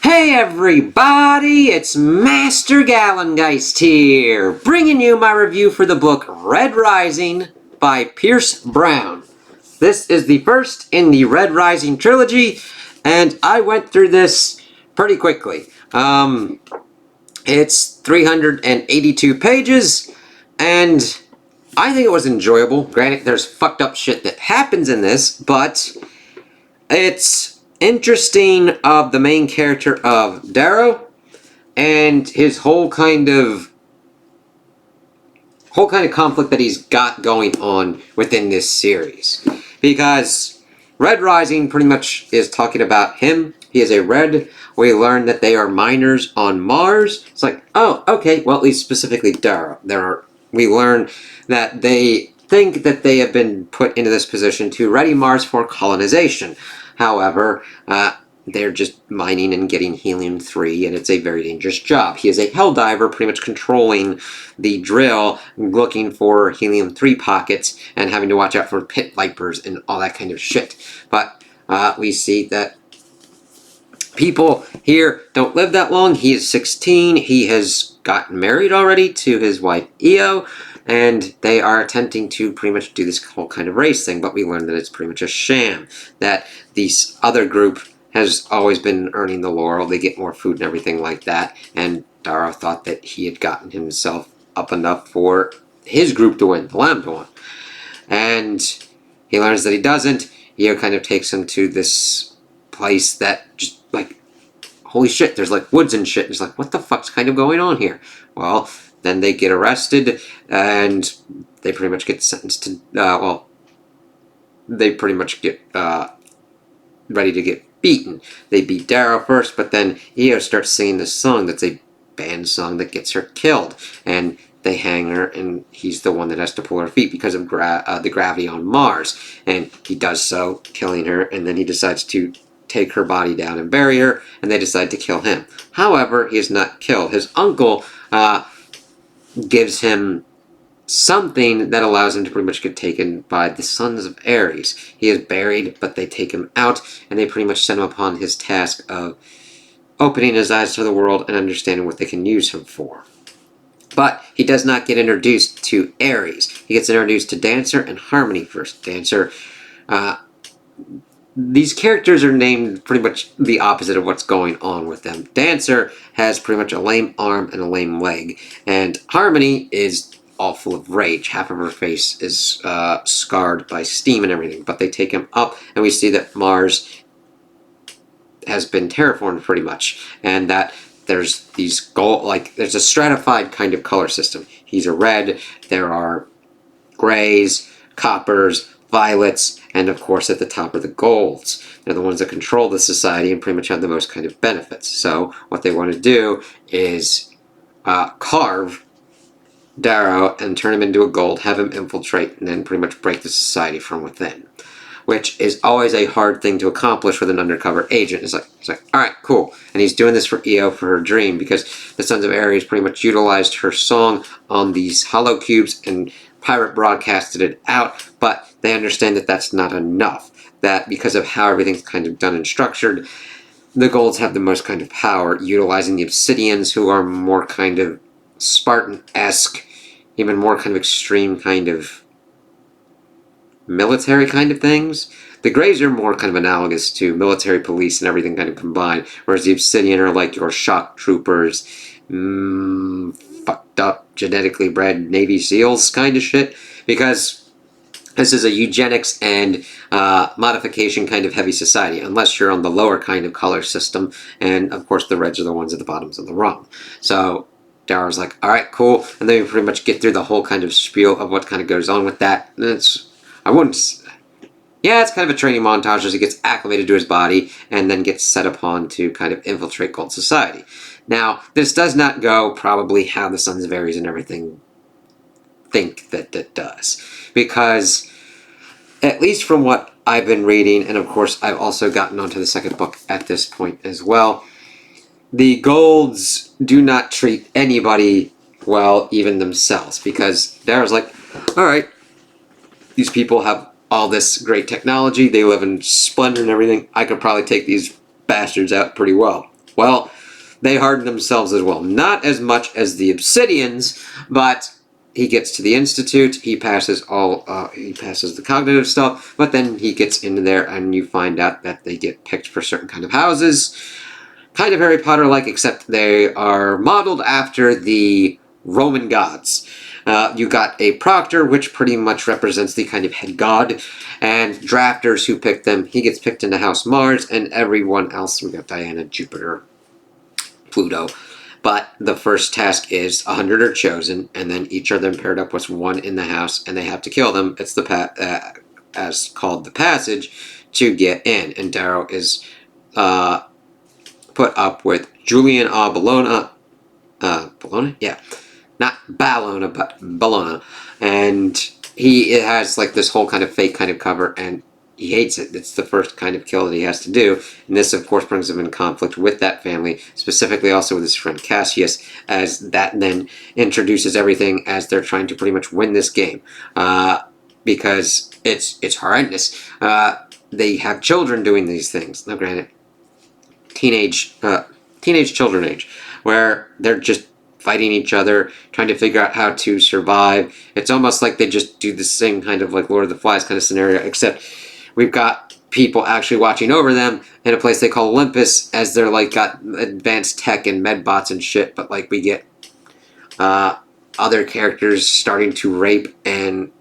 Hey everybody, it's Master Gallengeist here, bringing you my review for the book Red Rising by Pierce Brown. This is the first in the Red Rising trilogy, and I went through this pretty quickly. It's 382 pages, and I think it was enjoyable. Granted, there's fucked up shit that happens in this, but it's interesting of the main character of Darrow and his whole kind of conflict that he's got going on within this series. Because Red Rising pretty much is talking about him. He is a Red. We learn that they are miners on Mars. It's like, oh, okay, well, at least specifically Darrow. We learn that they think that they have been put into this position to ready Mars for colonization. However, they're just mining and getting helium-3, and it's a very dangerous job. He is a helldiver, pretty much controlling the drill, looking for helium-3 pockets, and having to watch out for pit vipers and all that kind of shit. But we see that people here don't live that long. He is 16. He has gotten married already to his wife, Io. And they are attempting to pretty much do this whole kind of race thing, but we learn that it's pretty much a sham. That this other group has always been earning the laurel. They get more food and everything like that. And Darrow thought that he had gotten himself up enough for his group to win, the Lamb to win. And he learns that he doesn't. Io kind of takes him to this place that just like, holy shit, there's like woods and shit. And it's like, what the fuck's kind of going on here? Well, then they get arrested, and they pretty much get sentenced to, they pretty much get ready to get beaten. They beat Darrow first, but then Io starts singing this song that's a band song that gets her killed. And they hang her, and he's the one that has to pull her feet because of the gravity on Mars. And he does so, killing her, and then he decides to take her body down and bury her, and they decide to kill him. However, he is not killed. His uncle gives him something that allows him to pretty much get taken by the Sons of Ares. He is buried, but they take him out, and they pretty much send him upon his task of opening his eyes to the world and understanding what they can use him for. But he does not get introduced to Ares. He gets introduced to Dancer and Harmony first. Dancer, these characters are named pretty much the opposite of what's going on with them. Dancer has pretty much a lame arm and a lame leg. And Harmony is all full of rage. Half of her face is scarred by steam and everything. But they take him up, and we see that Mars has been terraformed pretty much. And that there's these there's a stratified kind of color system. He's a red. There are grays, coppers, violets, and of course at the top are the golds. They're the ones that control the society and pretty much have the most kind of benefits. So what they want to do is carve Darrow and turn him into a gold, have him infiltrate, and then pretty much break the society from within. Which is always a hard thing to accomplish with an undercover agent. It's like, alright, cool. And he's doing this for Io for her dream, because the Sons of Ares pretty much utilized her song on these hollow cubes and pirate broadcasted it out, but they understand that that's not enough. That because of how everything's kind of done and structured, the golds have the most kind of power, utilizing the obsidians, who are more kind of Spartan-esque, even more kind of extreme kind of military kind of things. The Greys are more kind of analogous to military police and everything kind of combined, whereas the Obsidian are like your shock troopers, fucked up, genetically bred Navy SEALs kind of shit, because this is a eugenics and modification kind of heavy society, unless you're on the lower kind of color system, and of course the Reds are the ones at the bottoms of the rung. So Darrow's like, alright, cool, and then we pretty much get through the whole kind of spiel of what kind of goes on with that, and it's kind of a training montage as he gets acclimated to his body and then gets set upon to kind of infiltrate gold society. Now, this does not go probably how the Sons of Ares and everything think that it does. Because, at least from what I've been reading, and of course I've also gotten onto the second book at this point as well, the golds do not treat anybody well, even themselves. Because Darrow's like, alright, these people have all this great technology, they live in splendor and everything, I could probably take these bastards out pretty well. well, they harden themselves as well. Not as much as the Obsidians, but he gets to the Institute, he passes the cognitive stuff, but then he gets into there and you find out that they get picked for certain kind of houses. Kind of Harry Potter-like, except they are modeled after the Roman gods. You got a proctor, which pretty much represents the kind of head god, and drafters who pick them. He gets picked into House Mars, and everyone else, we got Diana, Jupiter, Pluto. But the first task is 100 are chosen, and then each of them paired up with one in the house, and they have to kill them. It's as called the passage to get in, and Darrow is put up with Julian A. Bologna. Bologna? Yeah. Not Ballona, but Bologna. And he has like this whole kind of fake kind of cover, and he hates it. It's the first kind of kill that he has to do. And this, of course, brings him in conflict with that family, specifically also with his friend Cassius, as that then introduces everything as they're trying to pretty much win this game. Because it's horrendous. They have children doing these things. Now, granted, teenage children age, where they're just fighting each other, trying to figure out how to survive. It's almost like they just do the same kind of like Lord of the Flies kind of scenario, except we've got people actually watching over them in a place they call Olympus, as they're like got advanced tech and medbots and shit, but like we get other characters starting to rape and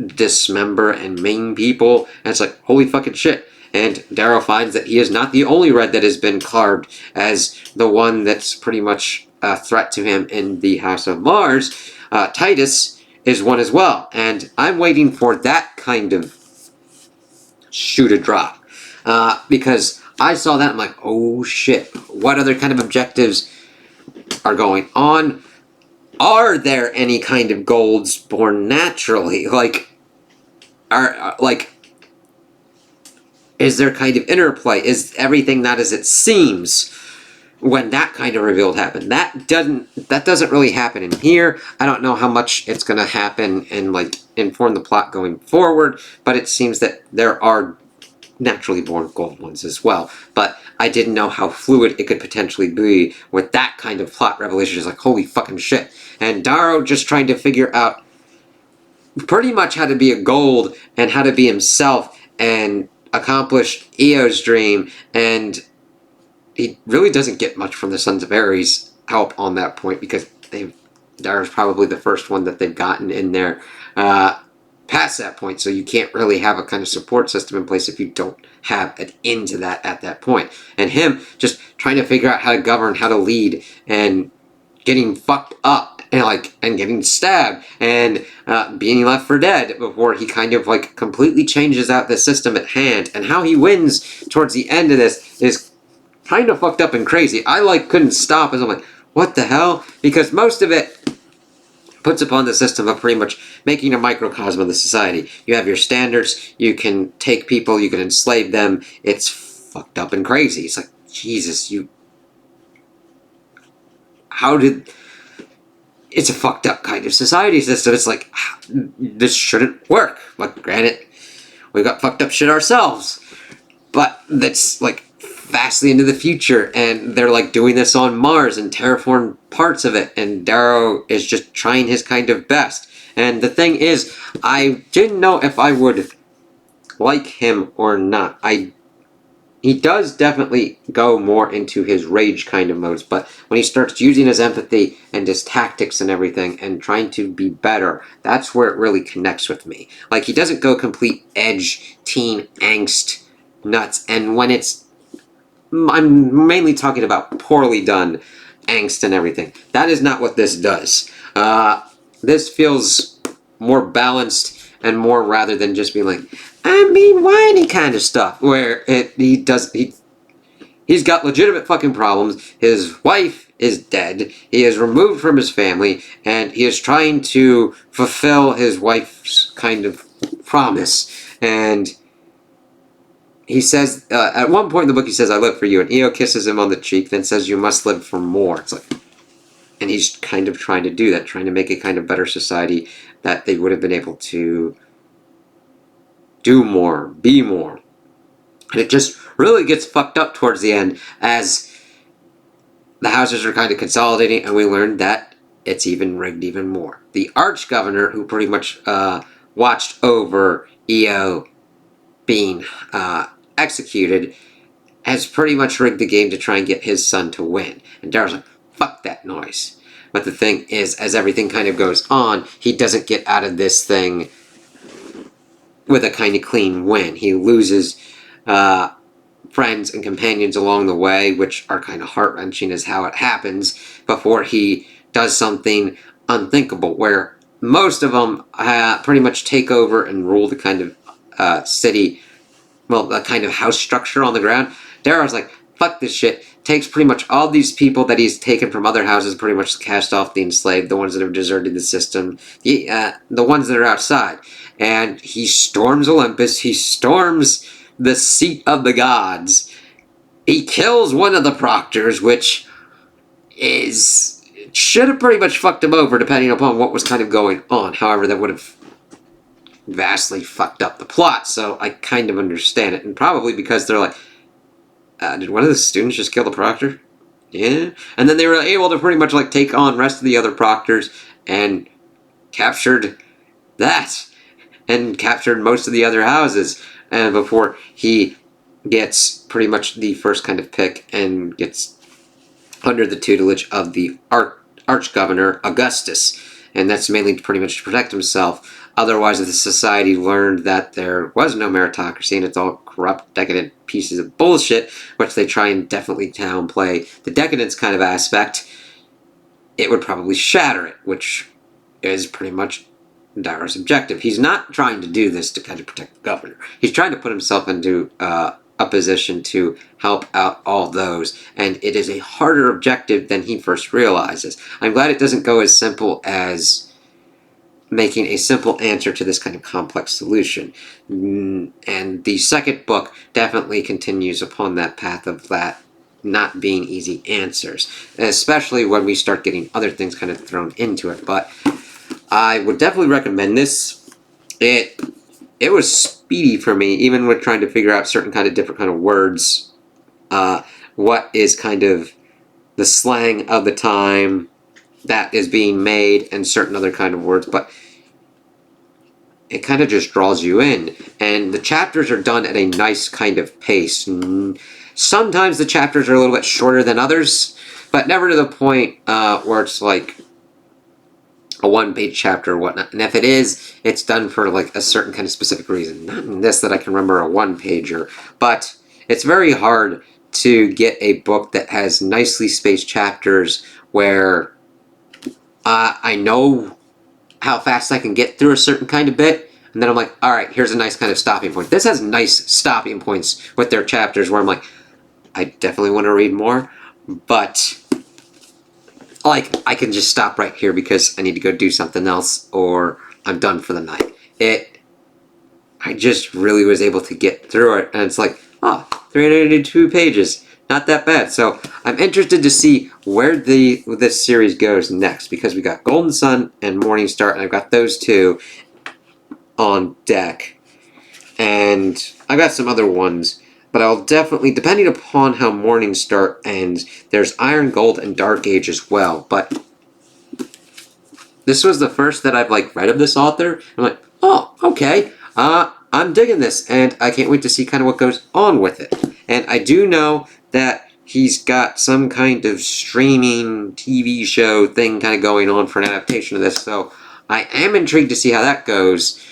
dismember and maim people, and it's like, holy fucking shit. And Darrow finds that he is not the only red that has been carved as the one that's pretty much a threat to him in the House of Mars. Titus is one as well. And I'm waiting for that kind of shoe to drop. Because I saw that, I'm like, oh shit. What other kind of objectives are going on? Are there any kind of golds born naturally? Is there kind of interplay? Is everything not as it seems when that kind of reveal happened? That doesn't really happen in here. I don't know how much it's going to happen and like inform the plot going forward, but it seems that there are naturally born gold ones as well. But I didn't know how fluid it could potentially be with that kind of plot revelation. It's like, holy fucking shit. And Darrow just trying to figure out pretty much how to be a gold and how to be himself and accomplish Eo's dream, and he really doesn't get much from the Sons of Ares help on that point, because Darrow's probably the first one that they've gotten in there past that point, so you can't really have a kind of support system in place if you don't have an into that at that point. And him just trying to figure out how to govern, how to lead, and getting fucked up and getting stabbed and being left for dead before he kind of like completely changes out the system at hand. And how he wins towards the end of this is kind of fucked up and crazy. I like couldn't stop as I'm like, what the hell? Because most of it puts upon the system of pretty much making a microcosm of the society. You have your standards, you can take people, you can enslave them. It's fucked up and crazy. It's like, Jesus, it's a fucked up kind of society system. It's like, this shouldn't work. Like, granted, we got fucked up shit ourselves, but that's like vastly into the future, and they're like doing this on Mars and terraform parts of it, and Darrow is just trying his kind of best. And the thing is, I didn't know if I would like him or not. He does definitely go more into his rage kind of modes, but when he starts using his empathy and his tactics and everything and trying to be better, that's where it really connects with me. Like, he doesn't go complete edge, teen angst, nuts, and when I'm mainly talking about poorly done angst and everything. That is not what this does. This feels more balanced and more rather than just being like, I'm being whiny kind of stuff, where he's got legitimate fucking problems. His wife is dead. He is removed from his family, and he is trying to fulfill his wife's kind of promise. And he says, at one point in the book, he says, I live for you. And Eo kisses him on the cheek, then says, you must live for more. It's like, and he's kind of trying to do that, trying to make a kind of better society that they would have been able to do more, be more. And it just really gets fucked up towards the end, as the houses are kind of consolidating, and we learned that it's even rigged even more. The arch-governor, who pretty much watched over EO being executed, has pretty much rigged the game to try and get his son to win. And Daryl's like, fuck that noise. But the thing is, as everything kind of goes on, he doesn't get out of this thing with a kind of clean win. He loses friends and companions along the way, which are kind of heart-wrenching as how it happens, before he does something unthinkable, where most of them pretty much take over and rule the kind of city, well, the kind of house structure on the ground. Darrow's like, fuck this shit. Takes pretty much all these people that he's taken from other houses, pretty much cast off the enslaved, the ones that have deserted the system, the ones that are outside. And he storms Olympus, he storms the seat of the gods. He kills one of the proctors, which should have pretty much fucked him over, depending upon what was kind of going on. However, that would have vastly fucked up the plot, so I kind of understand it. And probably because they're like, did one of the students just kill the proctor? Yeah. And then they were able to pretty much like take on the rest of the other proctors and captured that. And captured most of the other houses. And before he gets pretty much the first kind of pick and gets under the tutelage of the arch-governor Augustus. And that's mainly pretty much to protect himself. Otherwise, the society learned that there was no meritocracy and it's all corrupt, decadent pieces of bullshit, which they try and definitely downplay the decadence kind of aspect. It would probably shatter it, which is pretty much Darrow's objective. He's not trying to do this to kind of protect the governor. He's trying to put himself into a position to help out all those, and it is a harder objective than he first realizes. I'm glad it doesn't go as simple as making a simple answer to this kind of complex solution. And the second book definitely continues upon that path of that not being easy answers, especially when we start getting other things kind of thrown into it. But I would definitely recommend this. It was speedy for me, even with trying to figure out certain kind of different kind of words. What is kind of the slang of the time that is being made and certain other kind of words, but it kind of just draws you in. And the chapters are done at a nice kind of pace. Sometimes the chapters are a little bit shorter than others, but never to the point where it's like a one-page chapter or whatnot. And if it is, it's done for like a certain kind of specific reason. Not in this that I can remember a one-pager, but it's very hard to get a book that has nicely spaced chapters where I know how fast I can get through a certain kind of bit, and then I'm like, alright, here's a nice kind of stopping point. This has nice stopping points with their chapters where I'm like, I definitely want to read more, but like, I can just stop right here because I need to go do something else, or I'm done for the night. I just really was able to get through it, and it's like, 382 pages. Not that bad. So I'm interested to see where this series goes next, because we got Golden Sun and Morning Star, and I've got those two on deck. And I've got some other ones, but I'll definitely, depending upon how Morning Star ends, there's Iron Gold and Dark Age as well. But this was the first that I've like read of this author. I'm like, oh, okay. I'm digging this, and I can't wait to see kind of what goes on with it. And I do know that he's got some kind of streaming TV show thing kind of going on for an adaptation of this, so I am intrigued to see how that goes.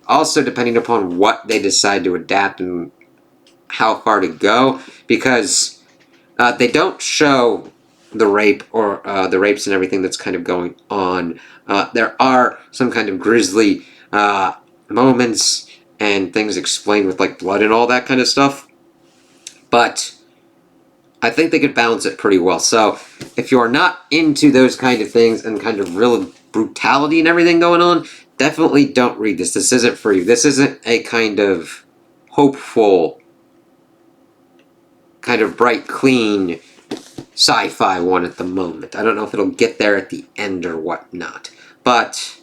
Also, depending upon what they decide to adapt and how far to go, because they don't show the rape or the rapes and everything that's kind of going on. There are some kind of grisly moments and things explained with like blood and all that kind of stuff, but I think they could balance it pretty well. So if you're not into those kind of things and kind of real brutality and everything going on, definitely don't read this. This isn't for you. This isn't a kind of hopeful, kind of bright, clean sci-fi one at the moment. I don't know if it'll get there at the end or whatnot, but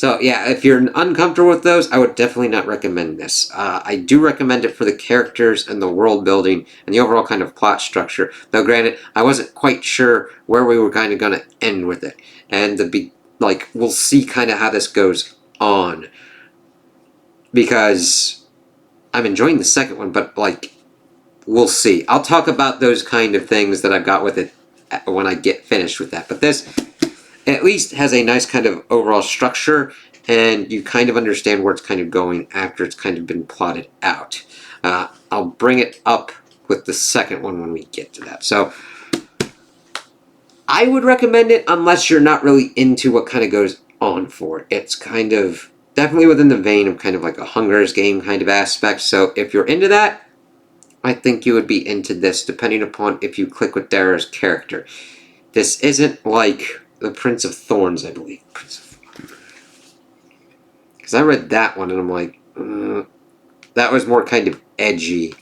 So yeah, if you're uncomfortable with those, I would definitely not recommend this. I do recommend it for the characters and the world building and the overall kind of plot structure. Though granted, I wasn't quite sure where we were kind of going to end with it. And we'll see kind of how this goes on. Because I'm enjoying the second one, but we'll see. I'll talk about those kind of things that I've got with it when I get finished with that. But this at least has a nice kind of overall structure, and you kind of understand where it's kind of going after it's kind of been plotted out. I'll bring it up with the second one when we get to that. So I would recommend it unless you're not really into what kind of goes on for it. It's kind of definitely within the vein of kind of like a Hunger's Game kind of aspect. So if you're into that, I think you would be into this, depending upon if you click with Dara's character. This isn't like the Prince of Thorns, I believe. Because I read that one and I'm like, that was more kind of edgy.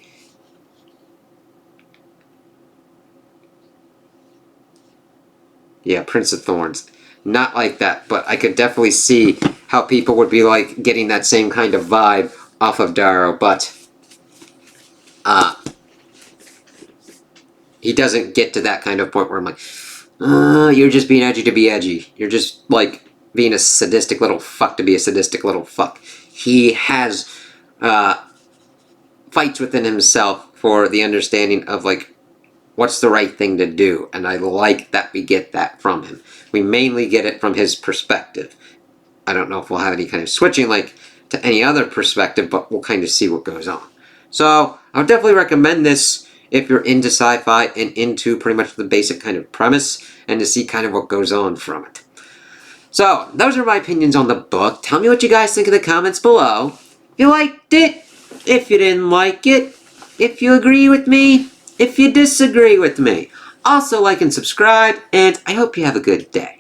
Yeah, Prince of Thorns. Not like that, but I could definitely see how people would be like getting that same kind of vibe off of Darrow, but he doesn't get to that kind of point where I'm like, you're just being edgy to be edgy. You're just like being a sadistic little fuck to be a sadistic little fuck. He has fights within himself for the understanding of like what's the right thing to do, and I like that we get that from him. We mainly get it from his perspective. I don't know if we'll have any kind of switching like to any other perspective, but we'll kind of see what goes on. So I would definitely recommend this if you're into sci-fi and into pretty much the basic kind of premise and to see kind of what goes on from it. So those are my opinions on the book. Tell me what you guys think in the comments below. If you liked it, if you didn't like it, if you agree with me, if you disagree with me. Also like and subscribe, and I hope you have a good day.